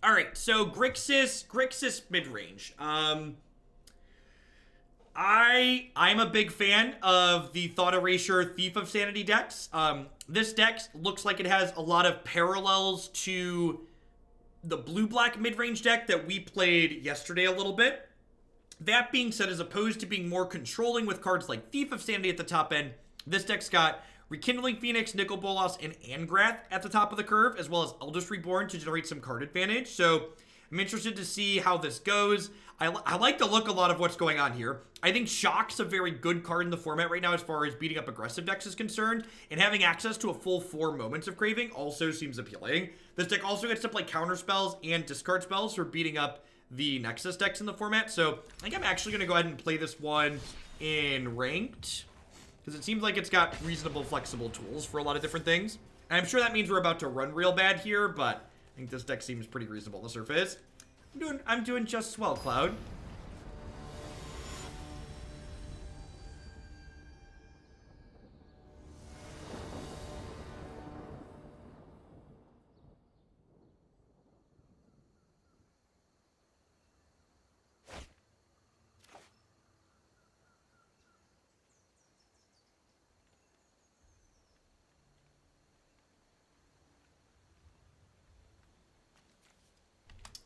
All right, so Grixis midrange. I'm a big fan of the Thought Erasure Thief of Sanity decks. This deck looks like it has a lot of parallels to the blue-black midrange deck that we played yesterday a little bit. That being said, as opposed to being more controlling with cards like Thief of Sanity at the top end, this deck's got Rekindling Phoenix, Nicol, Bolas, and Angrath at the top of the curve, as well as Eldest Reborn to generate some card advantage. So I'm interested to see how this goes. I like the look a lot of what's going on here. I think Shock's a very good card in the format right now as far as beating up aggressive decks is concerned, and having access to a full 4 Moments of Craving also seems appealing. This deck also gets to play counter spells and discard spells for beating up the Nexus decks in the format, so I think I'm actually going to go ahead and play this one in Ranked, because it seems like it's got reasonable flexible tools for a lot of different things. And I'm sure that means we're about to run real bad here, but I think this deck seems pretty reasonable on the surface. I'm doing just swell, Cloud.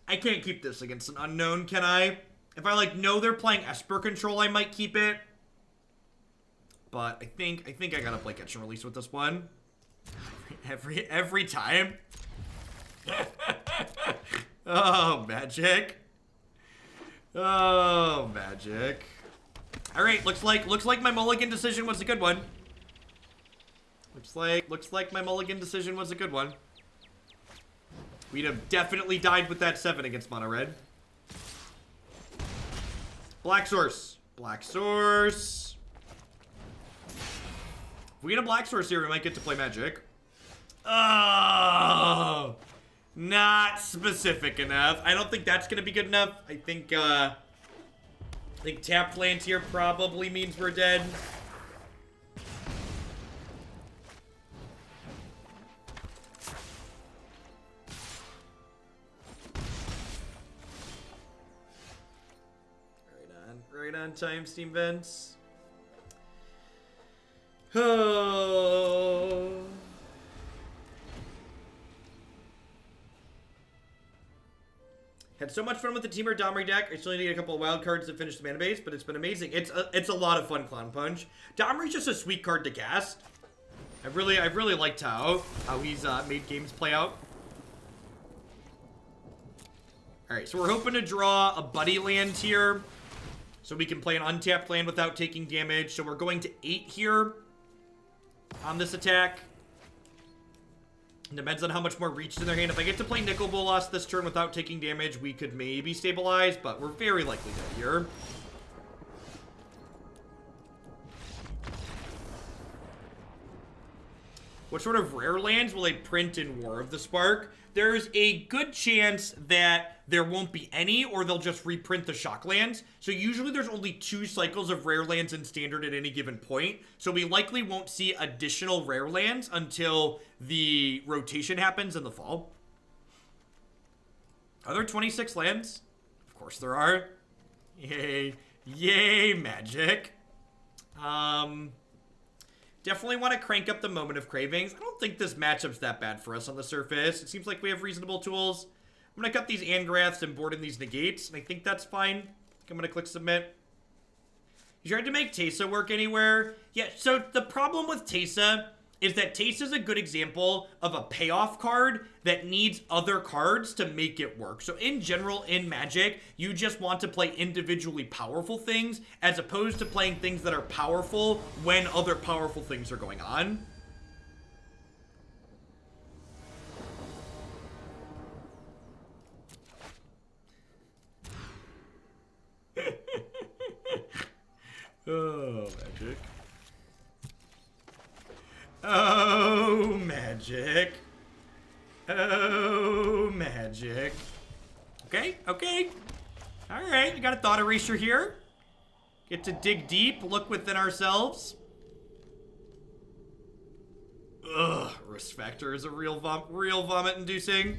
I can't keep this against an unknown, can I? If I, like, know they're playing Esper Control, I might keep it. But I think I gotta play Catch and Release with this one. Every time. Oh, magic. Oh, magic. Alright, looks like my mulligan decision was a good one. Looks like my mulligan decision was a good one. We'd have definitely died with that 7 against mono red. Black source. Black source. If we get a black source here, we might get to play magic. Oh, not specific enough. I don't think that's gonna be good enough. I think tap land here probably means we're dead. Right on time, Steam Vents. Oh. Had so much fun with the Teamer Domri deck. I still need to get a couple of wild cards to finish the mana base, but it's been amazing. It's a lot of fun, Clown Punch. Domri's just a sweet card to cast. I've really liked how he's made games play out. Alright, so we're hoping to draw a buddy land here, so we can play an untapped land without taking damage. So we're going to 8 here on this attack. It depends on how much more reach in their hand. If I get to play Nicol Bolas this turn without taking damage, we could maybe stabilize, but we're very likely dead here. What sort of rare lands will they print in War of the Spark? There's a good chance that there won't be any, or they'll just reprint the shock lands. So usually there's only 2 cycles of rare lands in Standard at any given point. So we likely won't see additional rare lands until the rotation happens in the fall. Are there 26 lands? Of course there are. Yay. Yay, magic. Definitely want to crank up the Moment of Cravings. I don't think this matchup's that bad for us on the surface. It seems like we have reasonable tools. I'm going to cut these Angraths and board in these Negates, and I think that's fine. I think I'm going to click Submit. You tried to make Teysa work anywhere? Yeah, so the problem with Teysa is that Teysa is a good example of a payoff card that needs other cards to make it work. So in general, in Magic, you just want to play individually powerful things as opposed to playing things that are powerful when other powerful things are going on. Oh, magic. Oh, magic. Oh, magic. Okay, okay. Alright, we got a Thought Erasure here. Get to dig deep, look within ourselves. Ugh, Risk Factor is a real vomit-inducing.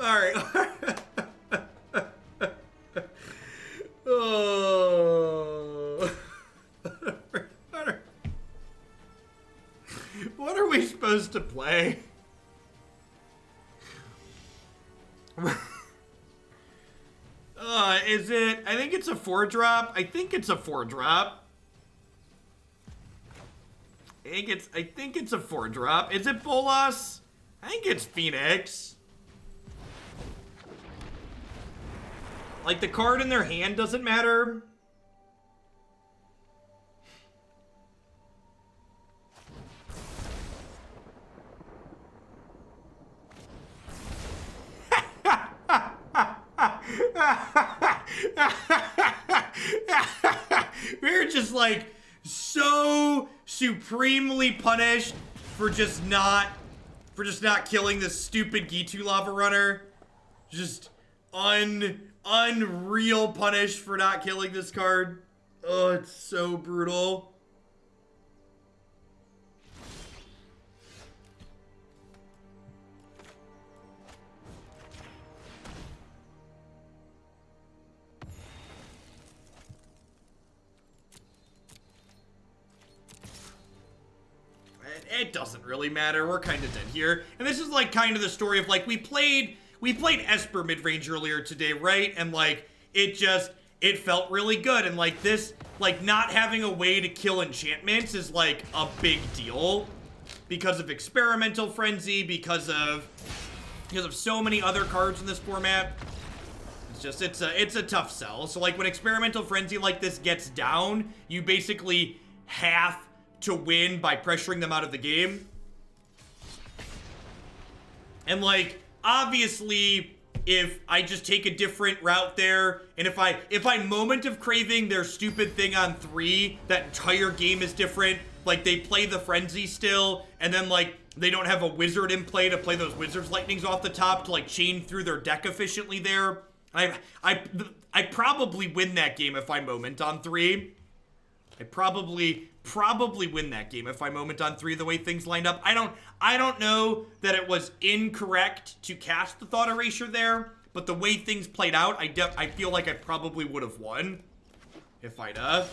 Alright. Oh. What are we supposed to play? Is it? I think it's a 4-drop. I think it's a 4-drop. I think it's a 4-drop. Is it Bolas? I think it's Phoenix. Like, the card in their hand doesn't matter. We're just like so supremely punished for just not killing this stupid G2 lava runner. Just unreal punish for not killing this card. Oh, it's so brutal. It doesn't really matter. We're kind of dead here. And this is like kind of the story of like we played Esper midrange earlier today, right? And like it felt really good. And like this, like not having a way to kill enchantments is like a big deal because of Experimental Frenzy, because of so many other cards in this format. It's a tough sell. So like when Experimental Frenzy like this gets down, you basically have to win by pressuring them out of the game. And like obviously if I just take a different route there, and if I Moment of Craving their stupid thing on 3, that entire game is different. Like they play the Frenzy still, and then like they don't have a wizard in play to play those Wizard's Lightnings off the top to like chain through their deck efficiently there. I probably win that game if I Moment on 3. I probably win that game if I Moment on 3 the way things lined up. I don't know that it was incorrect to cast the Thought Erasure there, but the way things played out, I feel like I probably would have won if I'd have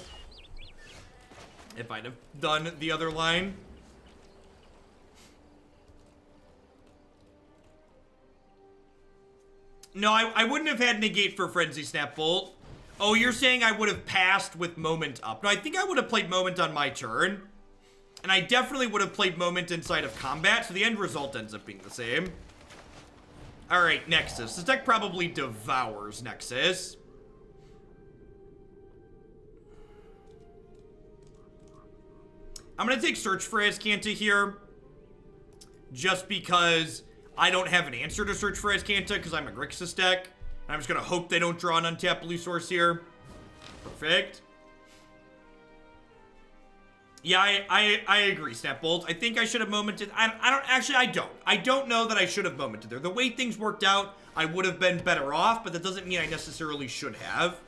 done the other line. No, I wouldn't have had Negate for Frenzy Snap Bolt. Oh, you're saying I would have passed with Moment up. No, I think I would have played Moment on my turn. And I definitely would have played Moment inside of combat, so the end result ends up being the same. Alright, Nexus. This deck probably devours Nexus. I'm going to take Search for Azcanta here. Just because I don't have an answer to Search for Azcanta, because I'm a Grixis deck. I'm just going to hope they don't draw an untapped blue source here. Perfect. Yeah, I agree, Snapbolt. I think I should have Momented. I don't know that I should have Momented there. The way things worked out, I would have been better off, but that doesn't mean I necessarily should have.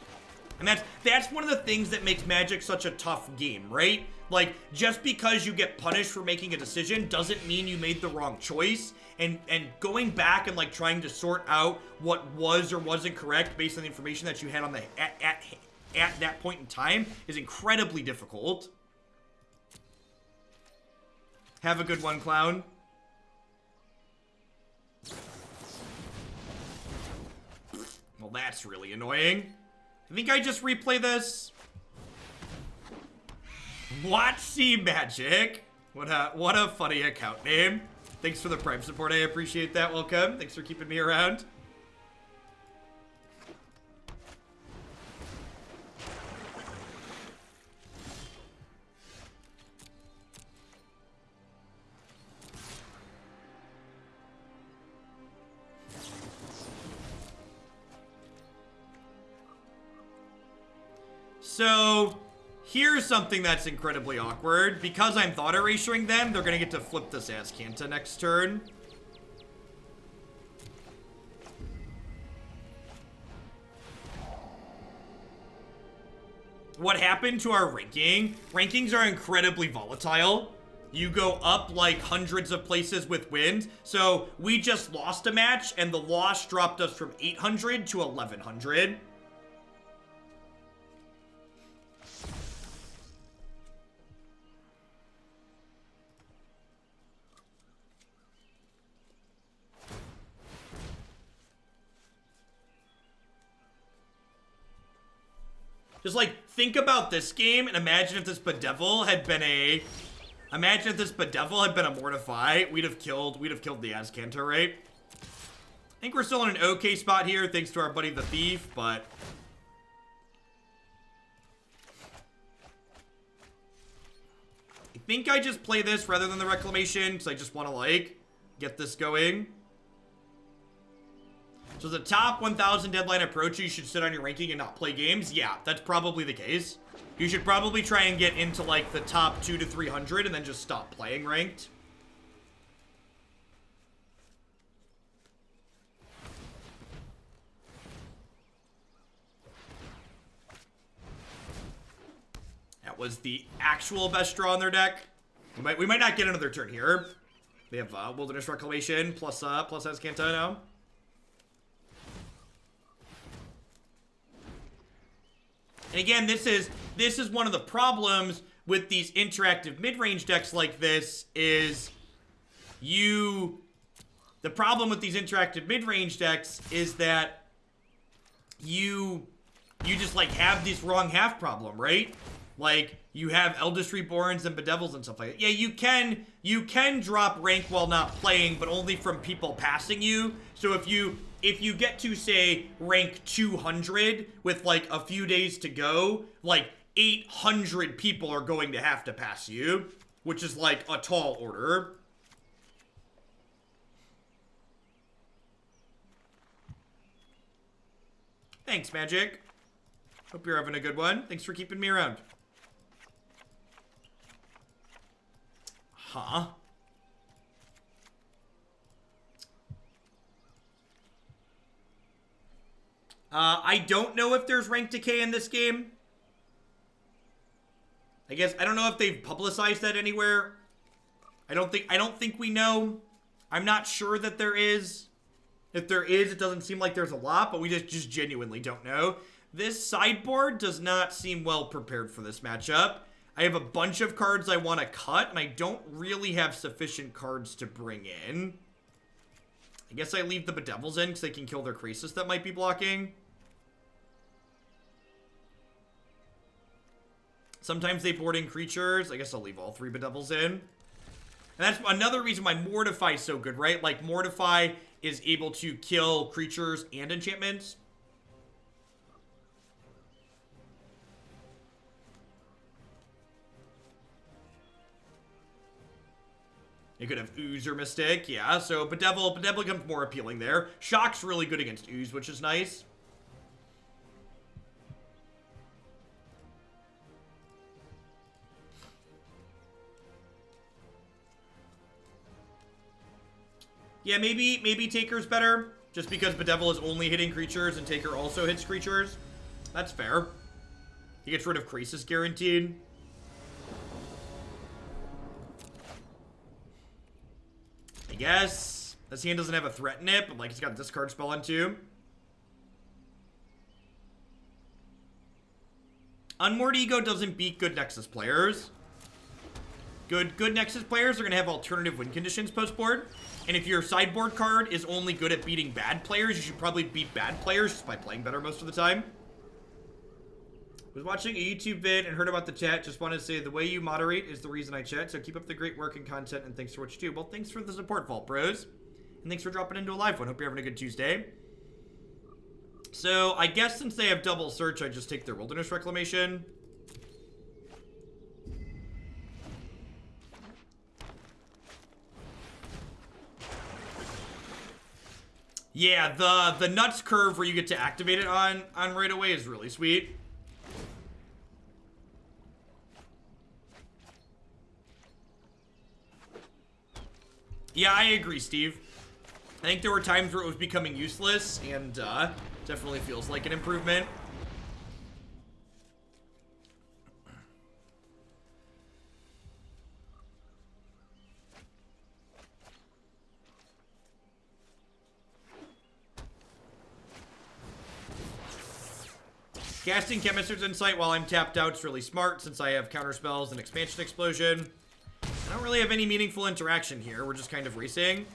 And that's one of the things that makes Magic such a tough game, right? Like, just because you get punished for making a decision doesn't mean you made the wrong choice. And going back and like trying to sort out what was or wasn't correct based on the information that you had on the at that point in time is incredibly difficult. Have a good one, Clown. Well, that's really annoying. I think I just replay this. Watsy Magic. What a funny account name. Thanks for the Prime support. I appreciate that. Welcome. Thanks for keeping me around. So, here's something that's incredibly awkward. Because I'm Thought Erasuring them, they're gonna get to flip this Azcanta next turn. What happened to our ranking? Rankings are incredibly volatile. you go up like hundreds of places with wins. So we just lost a match, and the loss dropped us from 800 to 1100. Just like, think about this game and imagine if this Bedevil had been a... Imagine if this Bedevil had been a Mortify. We'd have killed the Azcanta, right? I think we're still in an okay spot here, thanks to our buddy the Thief, but... I think I just play this rather than the Reclamation, because I just want to, like, get this going. So the top 1,000 deadline approach, you should sit on your ranking and not play games. Yeah, that's probably the case. You should probably try and get into like the top 2 to 300 and then just stop playing ranked. That was the actual best draw in their deck. We might not get another turn here. They have Wilderness Reclamation plus Azcanta now. And again, this is one of the problems with these interactive mid-range decks like this is the problem with these interactive mid-range decks is that you just like have this wrong half problem, right? Like you have Eldest Reborns and Bedevils and stuff like that. Yeah, you can drop rank while not playing, but only from people passing you. So if you get to, say, rank 200 with, like, a few days to go, like, 800 people are going to have to pass you, which is, like, a tall order. Thanks, Magic. Hope you're having a good one. Thanks for keeping me around. Huh? I don't know if there's rank decay in this game. I guess, I don't know if they've publicized that anywhere. I don't think we know. I'm not sure that there is. If there is, it doesn't seem like there's a lot, but we just genuinely don't know. This sideboard does not seem well prepared for this matchup. I have a bunch of cards I want to cut, and I don't really have sufficient cards to bring in. I guess I leave the Bedevils in because they can kill their Grixis that might be blocking. Sometimes they board in creatures. I guess I'll leave all 3 Bedevils in. And that's another reason why Mortify is so good, right? Like, Mortify is able to kill creatures and enchantments. You could have Ooze or Mystic, yeah. So Bedevil becomes more appealing there. Shock's really good against Ooze, which is nice. Yeah, maybe Taker's better, just because Bedevil is only hitting creatures and Taker also hits creatures. That's fair. He gets rid of Grixis guaranteed. I guess. This hand doesn't have a threat in it, but like he's got a discard spell on too. Unmoored Ego doesn't beat good Nexus players. Good Nexus players are going to have alternative win conditions post-board. And if your sideboard card is only good at beating bad players, you should probably beat bad players just by playing better most of the time. Was watching a YouTube vid and heard about the chat. Just wanted to say the way you moderate is the reason I chat. So keep up the great work and content, and thanks for what you do. Well, thanks for the support, Vault Bros. And thanks for dropping into a live one. Hope you're having a good Tuesday. So I guess since they have double search, I just take their Wilderness Reclamation. Yeah, the nuts curve where you get to activate it on right away is really sweet. Yeah, I agree, Steve. I think there were times where it was becoming useless, and definitely feels like an improvement. Casting Chemist's Insight while I'm tapped out is really smart since I have counter spells and Expansion Explosion. I don't really have any meaningful interaction here. We're just kind of racing.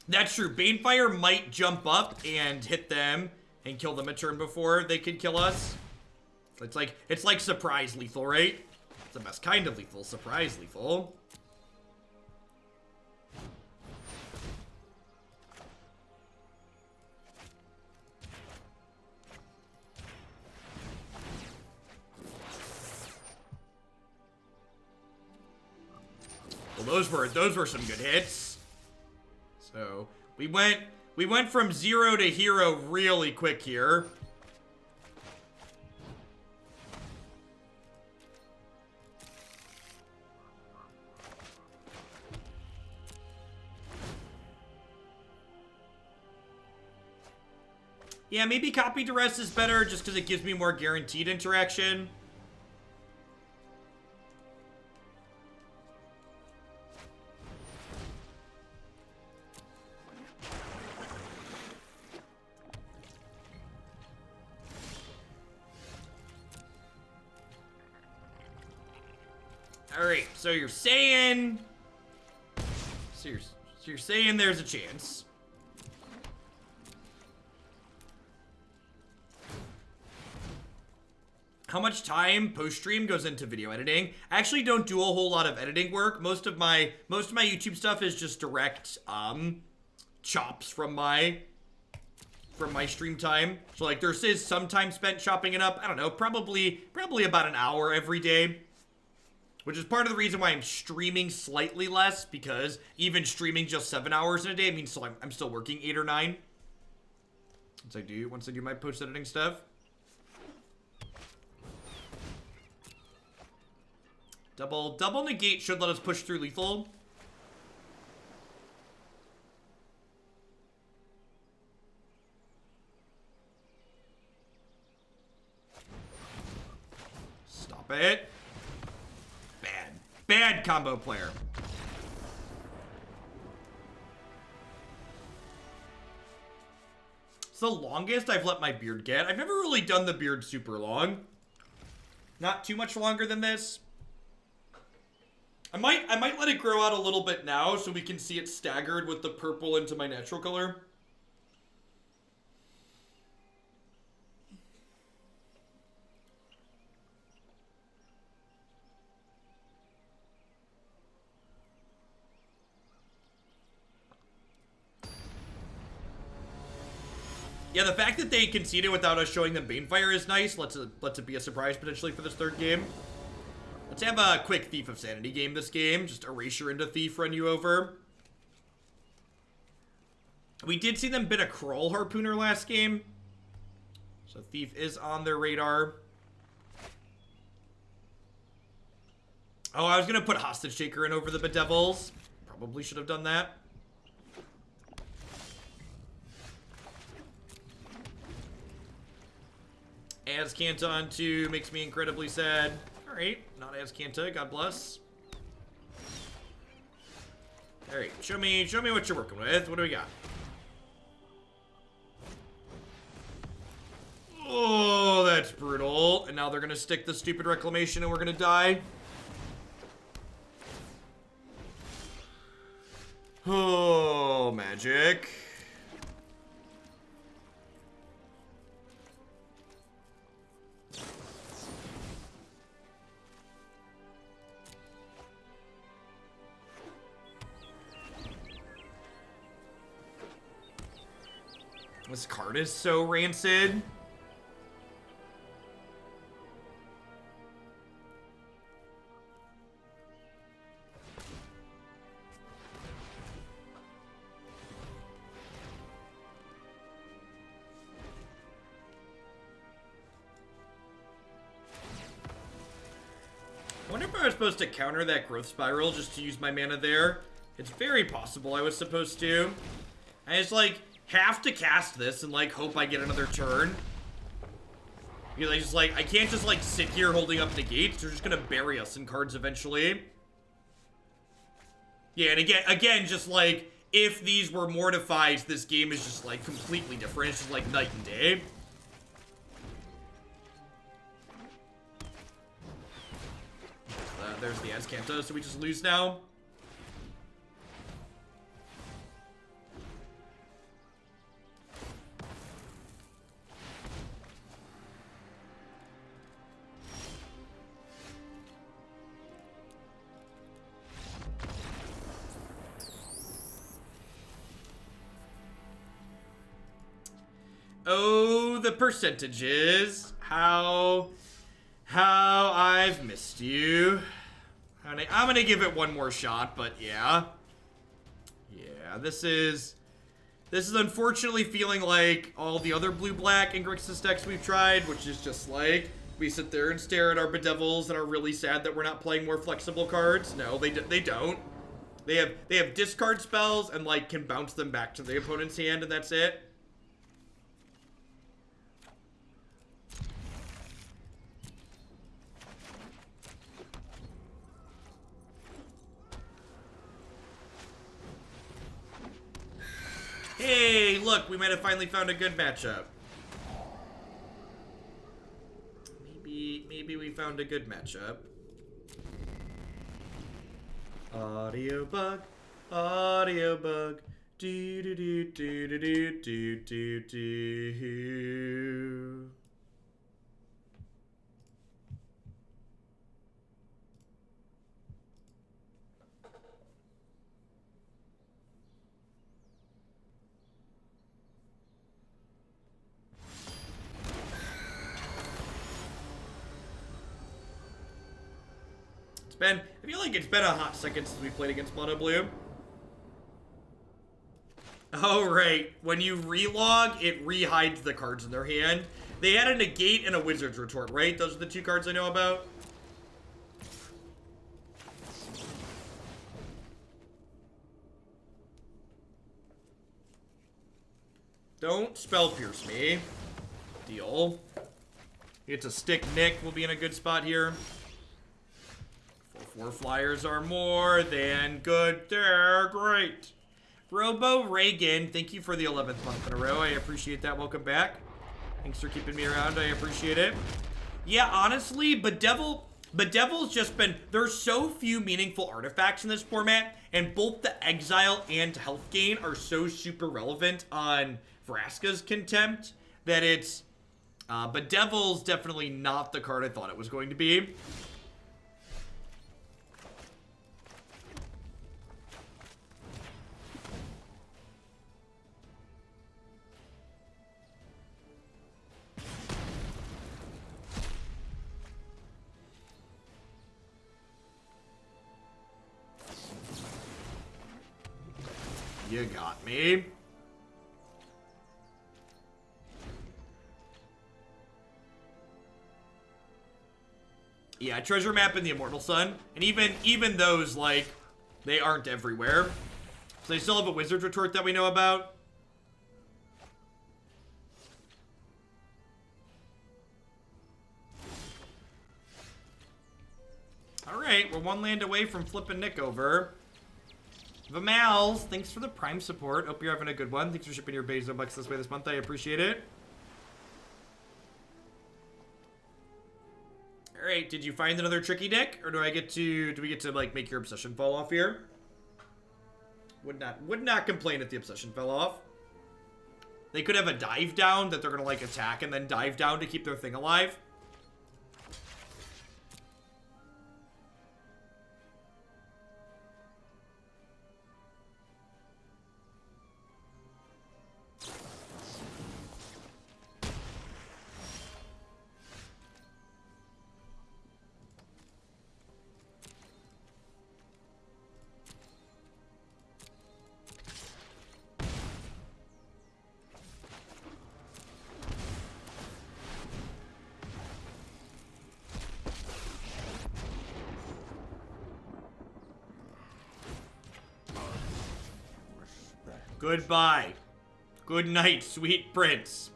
That's true. Banefire might jump up and hit them and kill them a turn before they could kill us. It's like surprise lethal, right? It's the best kind of lethal. Surprise lethal. Well, those were some good hits. So we went from 0 to hero really quick here. Yeah, maybe copy Duress is better just because it gives me more guaranteed interaction. Alright, so you're saying... So you're saying there's a chance. How much time post-stream goes into video editing? I actually don't do a whole lot of editing work. Most of my YouTube stuff is just direct chops from my stream time. So like there is some time spent chopping it up. I don't know, probably about an hour every day. Which is part of the reason why I'm streaming slightly less, because even streaming just 7 hours in a day means I'm still working 8 or 9. Once I do my post-editing stuff. Double negate should let us push through lethal. Stop it. Bad combo player. It's the longest I've let my beard get. I've never really done the beard super long. Not too much longer than this. I might let it grow out a little bit now so we can see it staggered with the purple into my natural color. Yeah, the fact that they conceded without us showing them Banefire is nice. Lets it be a surprise potentially for this third game. Let's have a quick Thief of Sanity game this game. Just Erasure into Thief, run you over. We did see them bid a Kroll Harpooner last game. So Thief is on their radar. Oh, I was going to put Hostage Taker in over the Bedevils. Probably should have done that. Azcanta on 2 makes me incredibly sad. Alright, not Azcanta, God bless. Alright, show me what you're working with. What do we got? Oh, that's brutal. And now they're gonna stick the stupid Reclamation and we're gonna die. Oh, magic. This card is so rancid. I wonder if I was supposed to counter that growth spiral just to use my mana there. It's very possible I was supposed to. And it's like, have to cast this and, like, hope I get another turn. Because I can't just, like, sit here holding up negates. They're just gonna bury us in cards eventually. Yeah, and again, just, like, if these were Mortifies, this game is just, like, completely different. It's just, like, night and day. There's the Azcanta, so we just lose now. Oh, the percentages. How I've missed you. I'm gonna give it one more shot, but yeah. Yeah, this is unfortunately feeling like all the other blue-black and Grixis decks we've tried, which is just like, we sit there and stare at our Bedevils and are really sad that we're not playing more flexible cards. No, they don't. They have discard spells and, like, can bounce them back to the opponent's hand, and that's it. Hey, look, we might have finally found a good matchup. Maybe we found a good matchup. Audio bug, audio bug. Do do do do do do do do. I feel like it's been a hot second since we played against Mono Blue. Oh, right. When you relog, it rehides the cards in their hand. They had a Negate and a Wizard's Retort, right? Those are the two cards I know about. Don't Spell Pierce me. Deal. It's a Stick Nick. We'll be in a good spot here. 4 flyers are more than good. They're great. Robo Reagan, thank you for the 11th month in a row. I appreciate that. Welcome back. Thanks for keeping me around. I appreciate it. Yeah, honestly, Bedevil's just been... There's so few meaningful artifacts in this format, and both the Exile and Health Gain are so super relevant on Vraska's Contempt that it's... Bedevil's definitely not the card I thought it was going to be. You got me. Yeah, Treasure Map and the Immortal Sun. And even those, like, they aren't everywhere. So they still have a Wizard's Retort that we know about. Alright, we're one land away from flipping Nick over. Vamals, thanks for the Prime support. Hope you're having a good one. Thanks for shipping your Bezo bucks this way this month. I appreciate it. Alright, did you find another tricky deck? Or do we get to like make your Obsession fall off here? Would not complain if the Obsession fell off. They could have a dive down that they're gonna like attack and then dive down to keep their thing alive. Goodbye. Good night, sweet prince.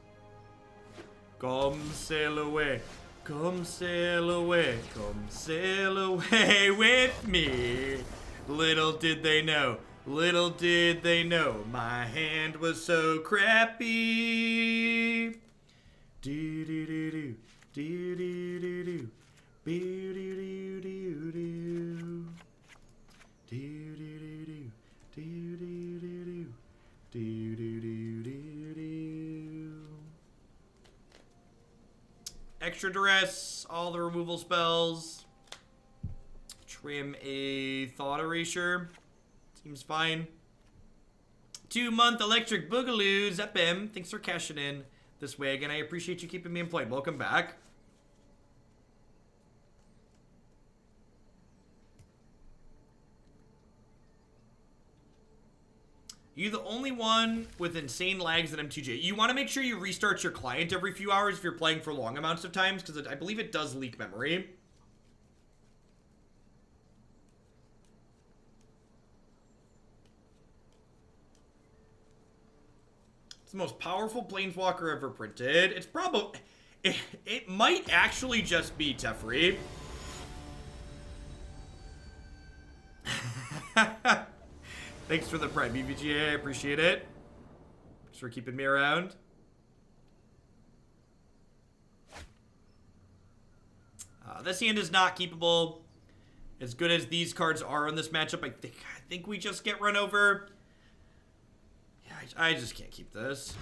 Come sail away. Come sail away. Come sail away with me. Little did they know. Little did they know. My hand was so crappy. Do do do do. Do do do do. Do do do do do. Do do do do. Do do do do. Do do do do do. Extra Duress, all the removal spells. Trim a Thought Erasure. Seems fine. 2-month Electric Boogaloo, Zepim. Thanks for cashing in this way again. I appreciate you keeping me employed. Welcome back. You the only one with insane lags at M2J. You want to make sure you restart your client every few hours if you're playing for long amounts of times, because I believe it does leak memory. It's the most powerful Planeswalker ever printed. It's probably... It might actually just be Teferi. Thanks for the Prime BVGA, I appreciate it. Thanks for keeping me around. This hand is not keepable. As good as these cards are in this matchup, I think we just get run over. Yeah, I just can't keep this.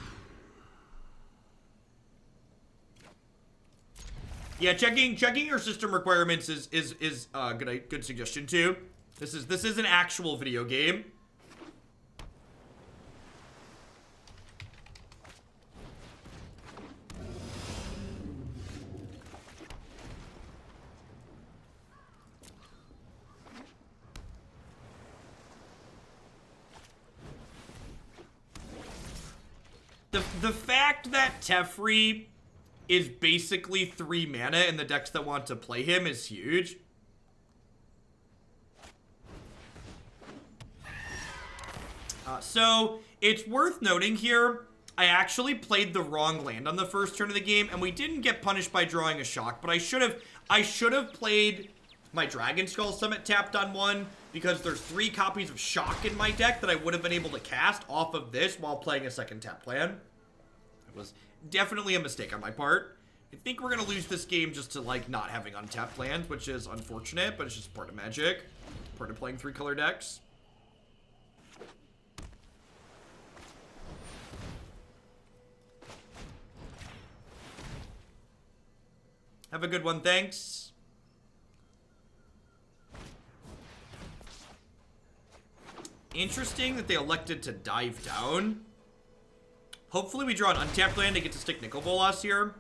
Yeah, checking your system requirements is good suggestion too. This is an actual video game. The fact that Teferi is basically 3 mana in the decks that want to play him is huge. So, it's worth noting here, I actually played the wrong land on the first turn of the game, and we didn't get punished by drawing a shock, but I should have played my Dragonskull Summit tapped on 1, because there's 3 copies of shock in my deck that I would have been able to cast off of this while playing a second tap plan. It was definitely a mistake on my part. I think we're gonna lose this game just to, like, not having untapped lands, which is unfortunate, but it's just part of Magic. Part of playing 3-color decks. Have a good one, thanks. Interesting that they elected to dive down. Hopefully we draw an untapped land to get to stick Nicol Bolas here.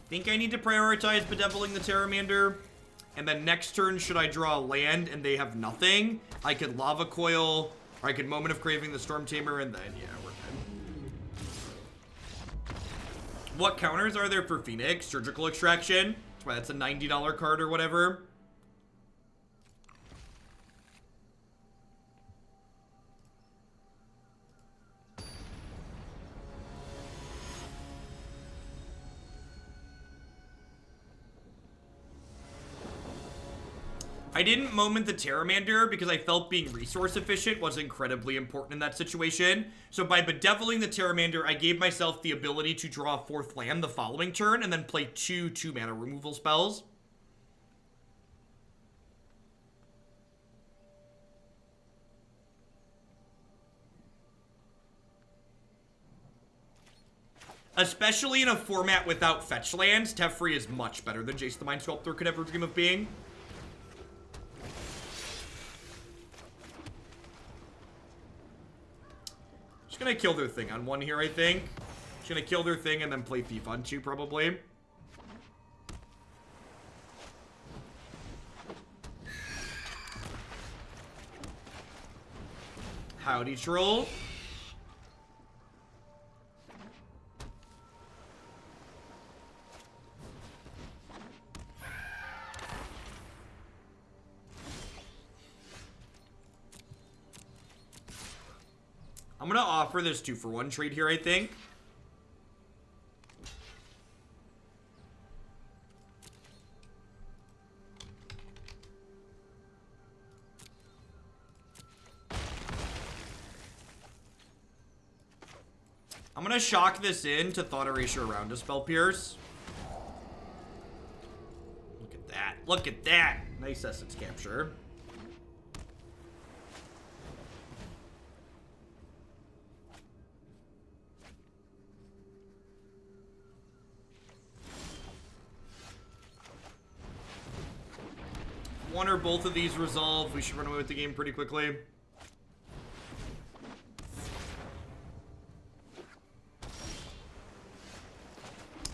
Think I need to prioritize Bedeviling the Terramander. And then next turn, should I draw a land and they have nothing, I could Lava Coil, or I could Moment of Craving the Storm Tamer, and then, yeah, we're good. What counters are there for Phoenix? Surgical Extraction. That's why that's a $90 card or whatever. I didn't Moment the Terramander because I felt being resource efficient was incredibly important in that situation. So by Bedeviling the Terramander, I gave myself the ability to draw a 4th land the following turn and then play 2 2-mana removal spells. Especially in a format without fetch lands, Teferi is much better than Jace the Mind Sculptor could ever dream of being. Just gonna kill their thing on 1 here, I think. Just gonna kill their thing and then play Thief on 2, probably. Howdy, troll. I'm gonna offer this 2-for-1 trade here, I think. I'm gonna shock this in to Thought Erasure around a Spell Pierce. Look at that. Look at that. Nice Essence Capture. One or both of these resolve, we should run away with the game pretty quickly.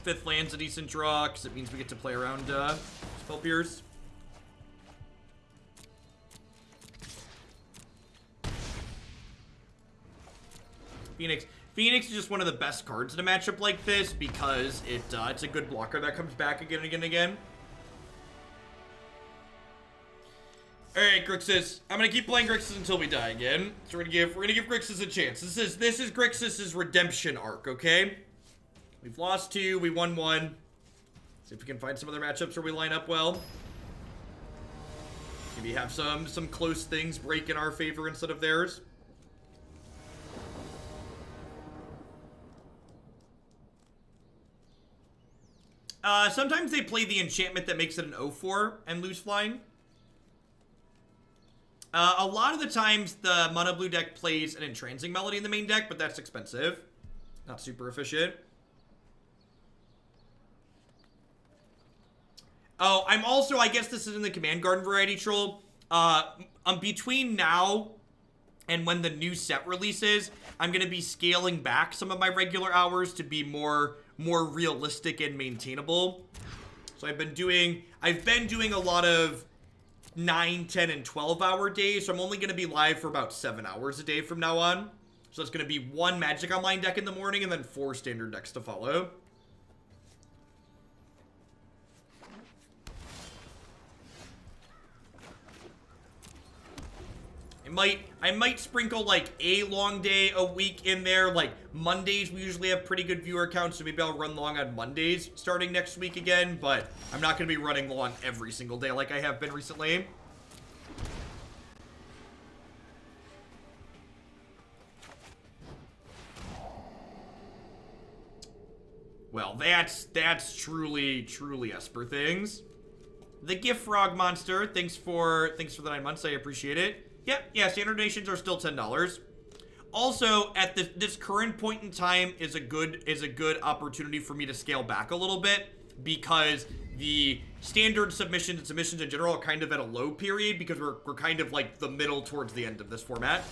Fifth land's a decent draw, because it means we get to play around Spell Pierce. Phoenix. Phoenix is just one of the best cards in a matchup like this, because it's a good blocker that comes back again and again and again. Alright, Grixis. I'm gonna keep playing Grixis until we die again. So we're gonna give Grixis a chance. This is Grixis' redemption arc, okay? We've lost 2, we won 1. See if we can find some other matchups where we line up well. Maybe have some close things break in our favor instead of theirs. Sometimes they play the enchantment that makes it an 0-4 and lose flying. A lot of the times the Mono Blue deck plays an Entrancing Melody in the main deck, but that's expensive. Not super efficient. Oh, I'm also, I guess this is in the Command Garden variety, Troll. Between now and when the new set releases, I'm going to be scaling back some of my regular hours to be more realistic and maintainable. So I've been doing a lot of 9, 10, and 12-hour days, so I'm only going to be live for about 7 hours a day from now on. So it's going to be 1 Magic Online deck in the morning and then 4 standard decks to follow. I might sprinkle like a long day a week in there. Like Mondays, we usually have pretty good viewer counts, so maybe I'll run long on Mondays starting next week again. But I'm not going to be running long every single day like I have been recently. Well, that's truly Esper things. The Gift Frog Monster, thanks for the 9 months. I appreciate it. Yeah, standard donations are still $10. Also, at this current point in time is a good opportunity for me to scale back a little bit, because the standard submissions and submissions in general are kind of at a low period, because we're kind of like the middle towards the end of this format.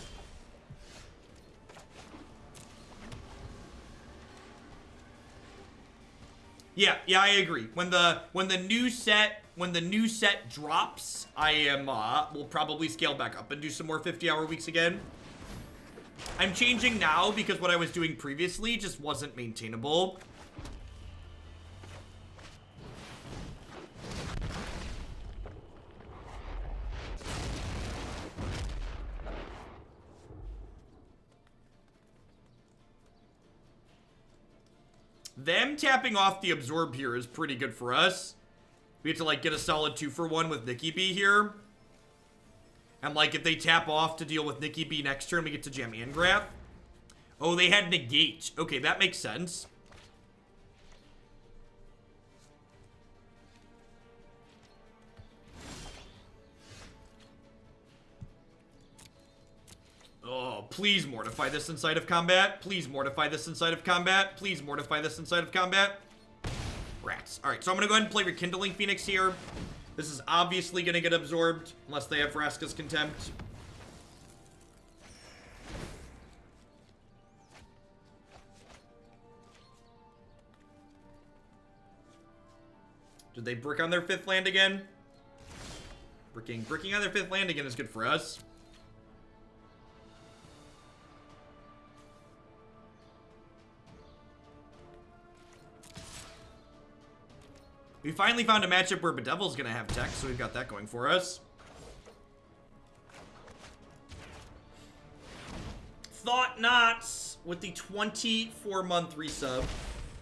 Yeah, I agree. When the new set drops, we'll probably scale back up and do some more 50-hour weeks again. I'm changing now because what I was doing previously just wasn't maintainable. Them tapping off the Absorb here is pretty good for us. We have to, like, get a solid 2-for-1 with Nikki B here. And, like, if they tap off to deal with Nikki B next turn, we get to jam Angrath. Oh, they had Negate. Okay, that makes sense. Oh, please mortify this inside of combat. Please mortify this inside of combat. Please mortify this inside of combat. Rats. Alright, so I'm gonna go ahead and play Rekindling Phoenix here. This is obviously gonna get absorbed, unless they have Vraska's Contempt. Did they brick on their 5th land again? Bricking on their 5th land again is good for us. We finally found a matchup where Bedevil's gonna have tech, so we've got that going for us. Thought Knots with the 24-month resub.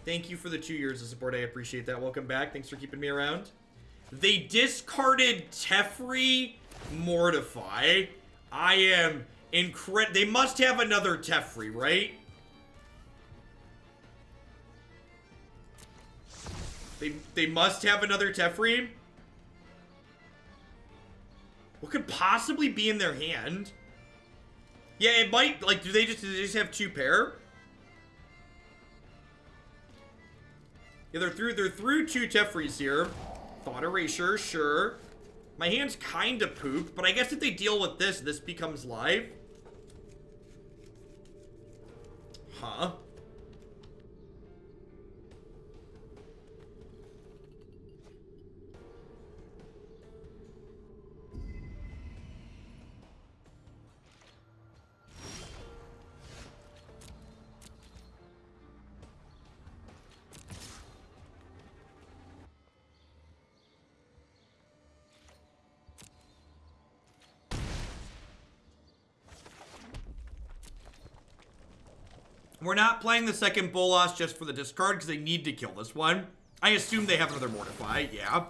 Thank you for the 2 years of support. I appreciate that. Welcome back. Thanks for keeping me around. They discarded Teferi Mortify. I am incredible. They must have another Teferi, right? They must have another Teferi. What could possibly be in their hand? Yeah, it might, like, do they just have 2 pair? Yeah, they're through 2 Teferis here. Thought Erasure, sure. My hand's kinda pooped, but I guess if they deal with this, this becomes live. Huh? We're not playing the second Bolas just for the discard because they need to kill this one. I assume they have another Mortify, yeah.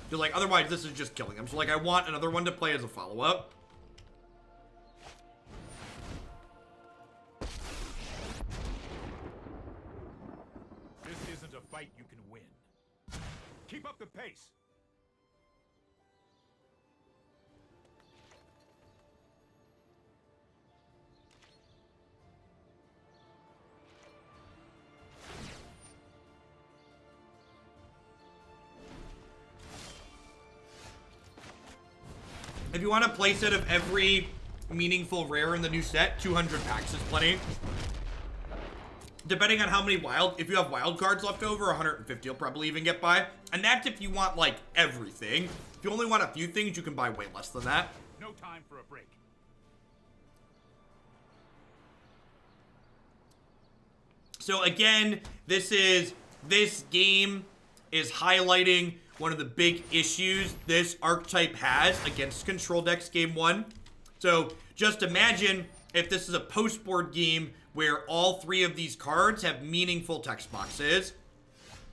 They're like, otherwise this is just killing them. So like, I want another one to play as a follow-up. This isn't a fight you can win. Keep up the pace. If you want a playset of every meaningful rare in the new set, 200 packs is plenty. Depending on how many if you have wild cards left over, 150 you'll probably even get by. And that's if you want, like, everything. If you only want a few things, you can buy way less than that. No time for a break. So again, this game is highlighting one of the big issues this archetype has against control decks game 1. So just imagine if this is a post-board game where all 3 of these cards have meaningful text boxes.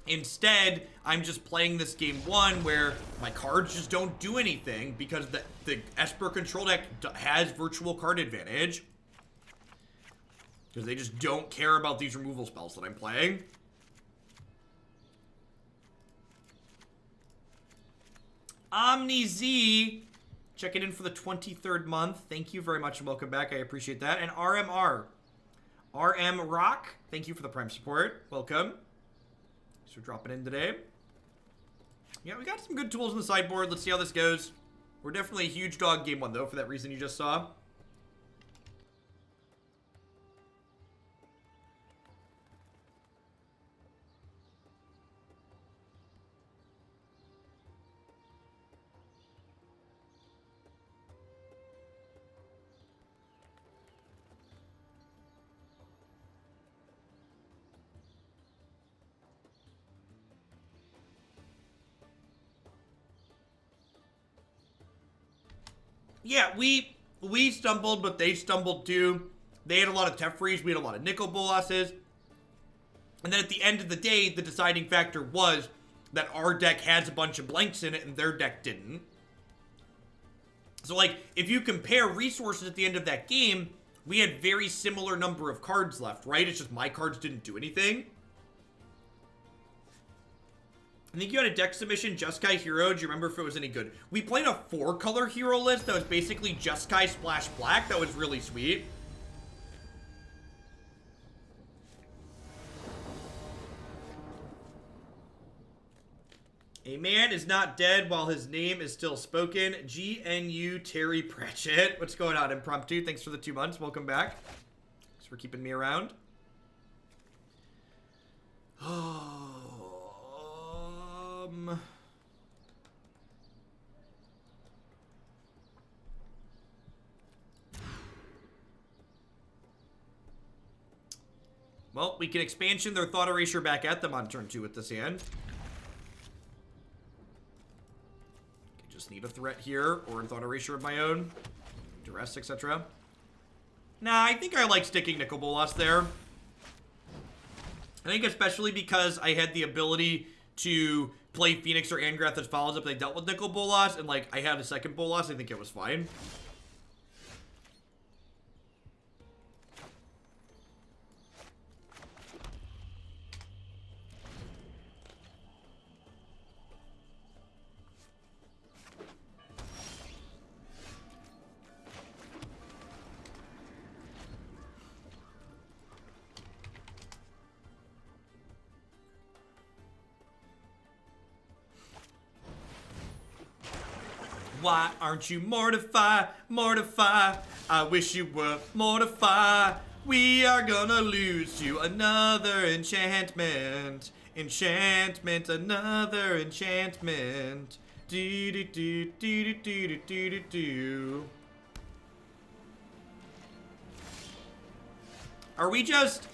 Instead, I'm just playing this game 1 where my cards just don't do anything because the Esper control deck has virtual card advantage. Because they just don't care about these removal spells that I'm playing. Omni Z, checking in for the 23rd month. Thank you very much and welcome back. I appreciate that. And RMR. RM Rock, thank you for the Prime support. Welcome. Thanks for dropping in today. Yeah, we got some good tools in the sideboard. Let's see how this goes. We're definitely a huge dog game 1, though, for that reason you just saw. Yeah, we stumbled, but they stumbled too. They had a lot of Teferis, we had a lot of Nicol Bolases. And then at the end of the day, the deciding factor was that our deck has a bunch of blanks in it and their deck didn't. So like, if you compare resources at the end of that game, we had very similar number of cards left, right? It's just my cards didn't do anything. I think you had a deck submission, Jeskai Hero. Do you remember if it was any good? We played a 4-color hero list that was basically Jeskai Splash Black. That was really sweet. A man is not dead while his name is still spoken. GNU Terry Pratchett. What's going on, Impromptu? Thanks for the 2 months. Welcome back. Thanks for keeping me around. Well, we can expansion their Thought Erasure back at them on turn 2 with this hand. Just need a threat here, or a Thought Erasure of my own. Duress, etc. Nah, I think I like sticking Nicol Bolas there. I think especially because I had the ability to play Phoenix or Angrath that follows up. They dealt with Nicol Bolas, and like I had a second Bolas. I think it was fine. Why aren't you mortified? Mortified. I wish you were mortified. We are gonna lose to another enchantment. Enchantment, another enchantment. Do do do do do do do do do. Are we just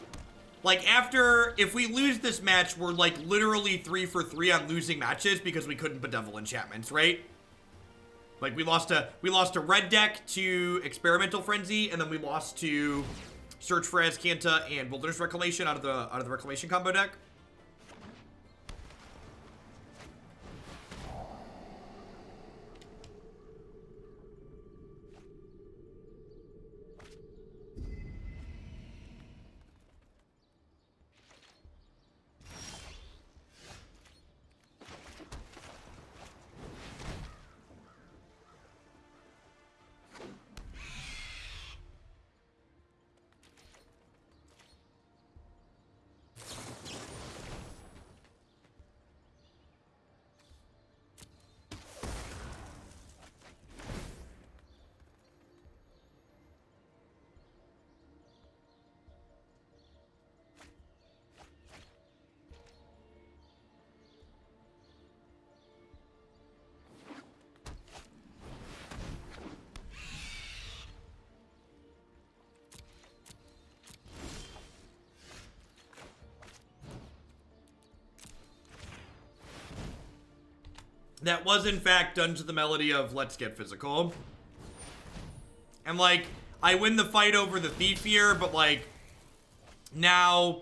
like after if we lose this match, we're like literally 3 for 3 on losing matches because we couldn't Bedevil enchantments, right? Like we lost a red deck to Experimental Frenzy, and then we lost to Search for Azcanta and Wilderness Reclamation out of the Reclamation combo deck. That was, in fact, done to the melody of Let's Get Physical. And, like, I win the fight over the Thief here, but, like, now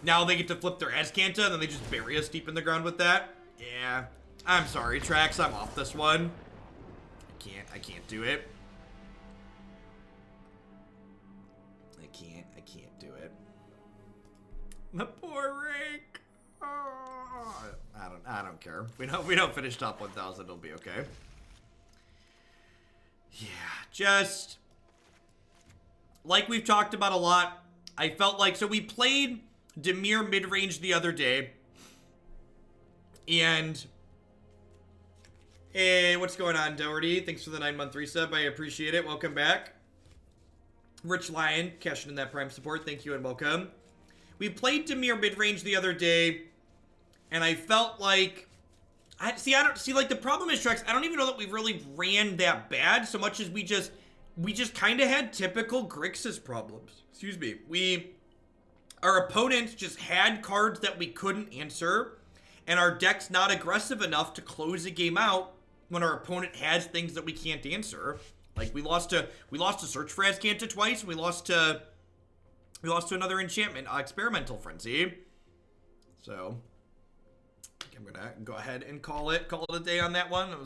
they get to flip their Azcanta, and then they just bury us deep in the ground with that. Yeah. I'm sorry, Trax, I'm off this one. I can't do it. I can't do it. The poor Rake. Oh. I don't care. We don't finish top 1,000, it'll be okay. Yeah, just like we've talked about a lot, I felt like, so we played Dimir Midrange the other day, and hey, what's going on, Doherty? Thanks for the 9-month resub, I appreciate it. Welcome back. Rich Lion, cashing in that Prime support, thank you and welcome. We played Dimir Midrange the other day, and I felt like, like the problem is, Trex, I don't even know that we really ran that bad so much as we just kind of had typical Grixis problems. Excuse me. Our opponents just had cards that we couldn't answer, and our deck's not aggressive enough to close a game out when our opponent has things that we can't answer. Like we lost to Search for Azcanta twice, and we lost to another enchantment, Experimental Frenzy. So I'm gonna go ahead and call it a day on that one.